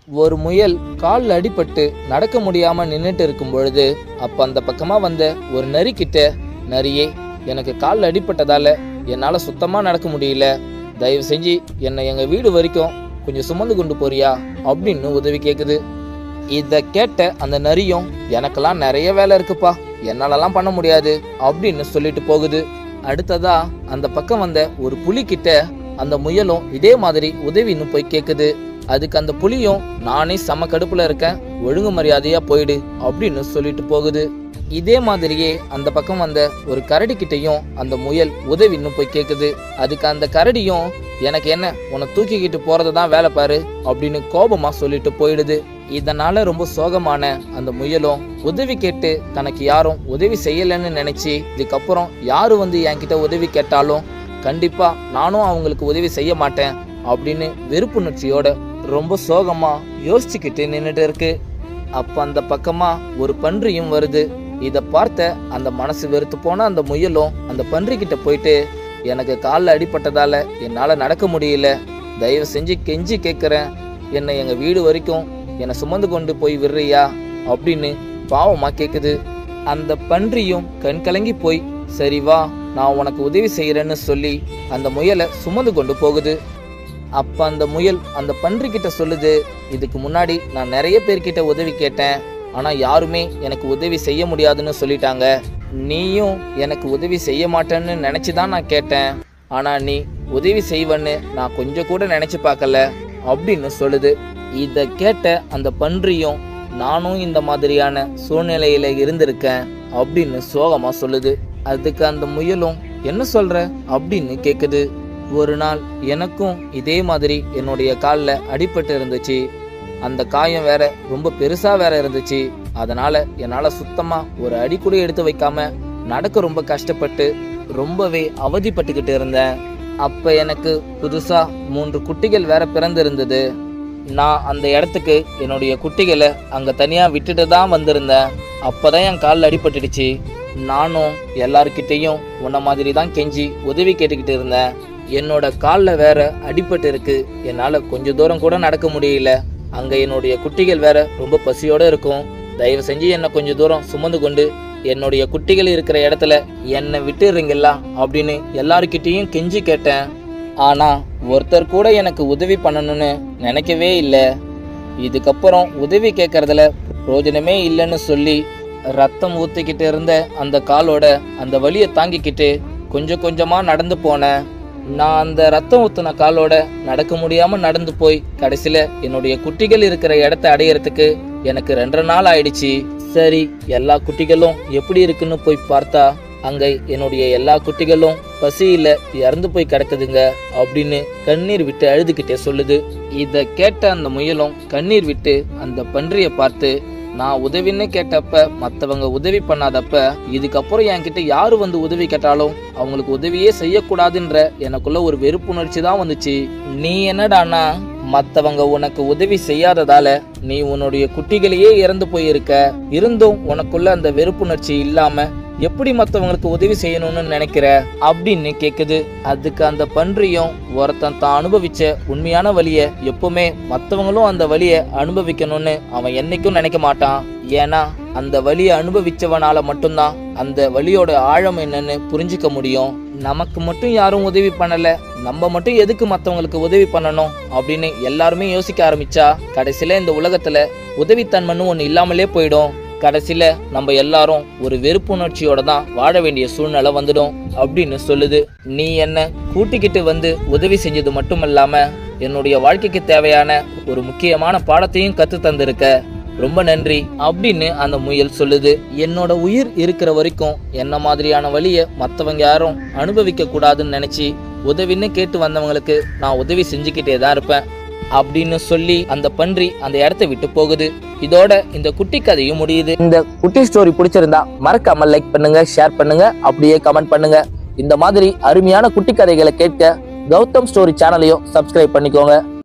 ஒரு முயல் கால் அடிபட்டு நடக்க முடியாம நின்னுட்டு இருக்கும் பொழுது அப்ப அந்த பக்கமா வந்த ஒரு நரி கிட்ட, நரியே, எனக்கு கால் அடிபட்டதால என்னால சுத்தமா நடக்க முடியல, தயவு செஞ்சு என்னை எங்க வீடு வரைக்கும் கொஞ்சம் சுமந்து கொண்டு போறியா அப்படின்னு உதவி கேக்குது. இத கேட்ட அந்த நரியும், எனக்கெல்லாம் நிறைய வேலை இருக்குப்பா, என்னாலலாம் பண்ண முடியாது அப்படின்னு சொல்லிட்டு போகுது. அடுத்ததா அந்த பக்கம் வந்த ஒரு புலி கிட்ட அந்த முயலும் இதே மாதிரி உதவின்னு போய் கேக்குது. அதுக்கு அந்த புலியும், நானே செம கடுப்புல இருக்கேன், ஒழுங்கு மரியாதையா போயிடு அப்படின்னு சொல்லிட்டு போகுது. இதே மாதிரியே அந்த பக்கம் வந்த ஒரு கரடி கிட்டையும் அந்த முயல் உதவின்னு போய் கேக்குது. அதுக்கு அந்த கரடியும், எனக்கு என்ன, உன்னை தூக்கிக்கிட்டு போறதுதான் வேலை பாரு அப்படின்னு கோபமா சொல்லிட்டு போயிடுது. இதனால ரொம்ப சோகமான அந்த முயலும் உதவி கேட்டு தனக்கு யாரும் உதவி செய்யலன்னு நினைச்சு, இதுக்கப்புறம் யாரு வந்து என்கிட்ட உதவி கேட்டாலும் கண்டிப்பா நானும் அவங்களுக்கு உதவி செய்ய மாட்டேன் அப்படின்னு வெறுப்புணர்ச்சியோட ரொம்ப சோகமா யோசிச்சுக்கிட்டு நின்னுட்டு இருக்கு. அப்ப அந்த பக்கமா ஒரு பன்றியும் வருது. இத பார்த்த அந்த மனசு வெறுத்து போன அந்த முயலும் அந்த பன்றி கிட்ட போயிட்டு, எனக்கு காலில் அடிபட்டதால என்னால நடக்க முடியல, தயவு செஞ்சு கெஞ்சி கேட்கிறேன், என்னை எங்க வீடு வரைக்கும் என்னை சுமந்து கொண்டு போய் விடுறியா அப்படின்னு பாவமா கேக்குது. அந்த பன்றியும் கண் கலங்கி போய், சரி வா, நான் உனக்கு உதவி செய்யறேன்னு சொல்லி அந்த முயலை சுமந்து கொண்டு போகுது. அப்ப அந்த முயல் அந்த பன்றி கிட்ட சொல்லுது, இதுக்கு முன்னாடி நான் நிறைய பேர்கிட்ட உதவி கேட்டேன், ஆனா யாருமே எனக்கு உதவி செய்ய முடியாதுன்னு சொல்லிட்டாங்க, நீயும் எனக்கு உதவி செய்ய மாட்டேன்னு நினைச்சுதான் நான் கேட்டேன், ஆனா நீ உதவி செய்வன்னு நான் கொஞ்சம் கூட நினைச்சு பார்க்கல அப்படின்னு சொல்லுது. இத கேட்ட அந்த பன்றியும், நானும் இந்த மாதிரியான சூழ்நிலையில இருந்திருக்கேன் அப்படின்னு சோகமா சொல்லுது. அதுக்கு அந்த முயலும், என்ன சொல்ற அப்படின்னு கேக்குது. ஒரு நாள் எனக்கும் இதே மாதிரி என்னுடைய காலில் அடிபட்டு இருந்துச்சு, அந்த காயம் வேற ரொம்ப பெருசா வேற இருந்துச்சு, அதனால என்னால சுத்தமா ஒரு அடி கூட எடுத்து வைக்காம நடக்க ரொம்ப கஷ்டப்பட்டு ரொம்பவே அவதிப்பட்டுக்கிட்டு இருந்தேன். அப்ப எனக்கு புதுசா 3 குட்டிகள் வேற பிறந்து இருந்தது. நான் அந்த இடத்துக்கு என்னுடைய குட்டிகளை அங்க தனியா விட்டுட்டு தான் வந்திருந்தேன். அப்பதான் என் காலில் அடிபட்டுடுச்சு. நானும் எல்லார்கிட்டையும் உன்ன மாதிரி தான் கெஞ்சி உதவி கேட்டுக்கிட்டு இருந்தேன். என்னோட காலில் வேற அடிபட்டு இருக்கு, என்னால கொஞ்சம் தூரம் கூட நடக்க முடியல, அங்க என்னுடைய குட்டிகள் வேற ரொம்ப பசியோட இருக்கும், தயவு செஞ்சு என்னை கொஞ்சம் தூரம் சுமந்து கொண்டு என்னுடைய குட்டிகள் இருக்கிற இடத்துல என்னை விட்டுறீங்களா அப்படின்னு எல்லார்கிட்டையும் கெஞ்சி கேட்டேன். ஆனா ஒருத்தர் கூட எனக்கு உதவி பண்ணணும்னு நினைக்கவே இல்லை. இதுக்கப்புறம் உதவி கேட்கறதுல பிரயோஜனமே இல்லைன்னு சொல்லி ரத்தம் ஊத்திக்கிட்டு இருந்த அந்த காலோட அந்த வலியை தாங்கிக்கிட்டு கொஞ்சம் கொஞ்சமா நடந்து போனேன். நான் அந்த ரத்தம் ஊத்தின காலோட நடக்க முடியாம நடந்து போய் கடைசியில என்னுடைய குட்டிகள் இருக்கிற இடத்த அடையறதுக்கு எனக்கு 2 நாள் ஆயிடுச்சு. சரி, எல்லா குட்டிகளும் எப்படி இருக்குன்னு போய் பார்த்தா அங்க என்னுடைய எல்லா குட்டிகளும் பசியில இறந்து போய் கிடக்குதுங்க அப்படின்னு கண்ணீர் விட்டு அழுதுகிட்டே சொல்லுது. இத கேட்ட அந்த முயலும் கண்ணீர் விட்டு அந்த பன்றியை பார்த்து, நான் உதவின்னு கேட்டப்ப மற்றவங்க உதவி பண்ணாதப்ப இதுக்கப்புறம் என்கிட்ட யாரு வந்து உதவி கேட்டாலும் அவங்களுக்கு உதவியே செய்யக்கூடாதுன்ற எனக்குள்ள ஒரு வெறுப்புணர்ச்சி தான் வந்துச்சு. நீ என்னடானா மற்றவங்க உனக்கு உதவி செய்யாததால நீ உன்னுடைய குட்டிகளையே இறந்து போயிருக்க, இருந்தும் உனக்குள்ள அந்த வெறுப்புணர்ச்சி இல்லாம எப்படி மற்றவங்களுக்கு உதவி செய்யணும்னு நினைக்கிற அப்படின்னு கேக்குது. அதுக்கு அந்த பன்றியும், ஒருத்தன் தான் அனுபவிச்ச உண்மையான வலிய எப்பவுமே மற்றவங்களும் அந்த வலிய அனுபவிக்கணும்னு அவன் என்னைக்கும் நினைக்க மாட்டான். ஏன்னா அந்த வலியை அனுபவிச்சவனால மட்டும்தான் அந்த வலியோட ஆழம் என்னன்னு புரிஞ்சுக்க முடியும். நமக்கு மட்டும் யாரும் உதவி பண்ணல, நம்ம மட்டும் எதுக்கு மற்றவங்களுக்கு உதவி பண்ணணும் அப்படின்னு எல்லாருமே யோசிக்க ஆரம்பிச்சா கடைசியில இந்த உலகத்துல உதவித்தன்மைன்னு ஒண்ணு இல்லாமலே போயிடும். கடைசியில நம்ம எல்லாரும் ஒரு வெறுப்புணர்ச்சியோட தான் வாழ வேண்டிய சூழ்நிலை வந்துடும் அப்படின்னு சொல்லுது. நீ என்ன கூட்டிக்கிட்டு வந்து உதவி செஞ்சது மட்டும் இல்லாம என்னுடைய வாழ்க்கைக்கு தேவையான ஒரு முக்கியமான பாடத்தையும் கத்து தந்திருக்க, ரொம்ப நன்றி அப்படின்னு அந்த முயல் சொல்லுது. என்னோட உயிர் இருக்கிற வரைக்கும் என்ன மாதிரியான வழியை மற்றவங்க யாரும் அனுபவிக்க கூடாதுன்னு நினைச்சு உதவின்னு கேட்டு வந்தவங்களுக்கு நான் உதவி செஞ்சுக்கிட்டே தான் இருப்பேன் அப்படின்னு சொல்லி அந்த பன்றி அந்த இடத்த விட்டு போகுது. இதோட இந்த குட்டி கதையும் முடியுது. இந்த குட்டி ஸ்டோரி பிடிச்சிருந்தா மறக்காம லைக் பண்ணுங்க, ஷேர் பண்ணுங்க, அப்படியே கமெண்ட் பண்ணுங்க. இந்த மாதிரி அருமையான குட்டி கதைகளை கேட்க கௌதம் ஸ்டோரி சேனலையும் சப்ஸ்கிரைப் பண்ணிக்கோங்க.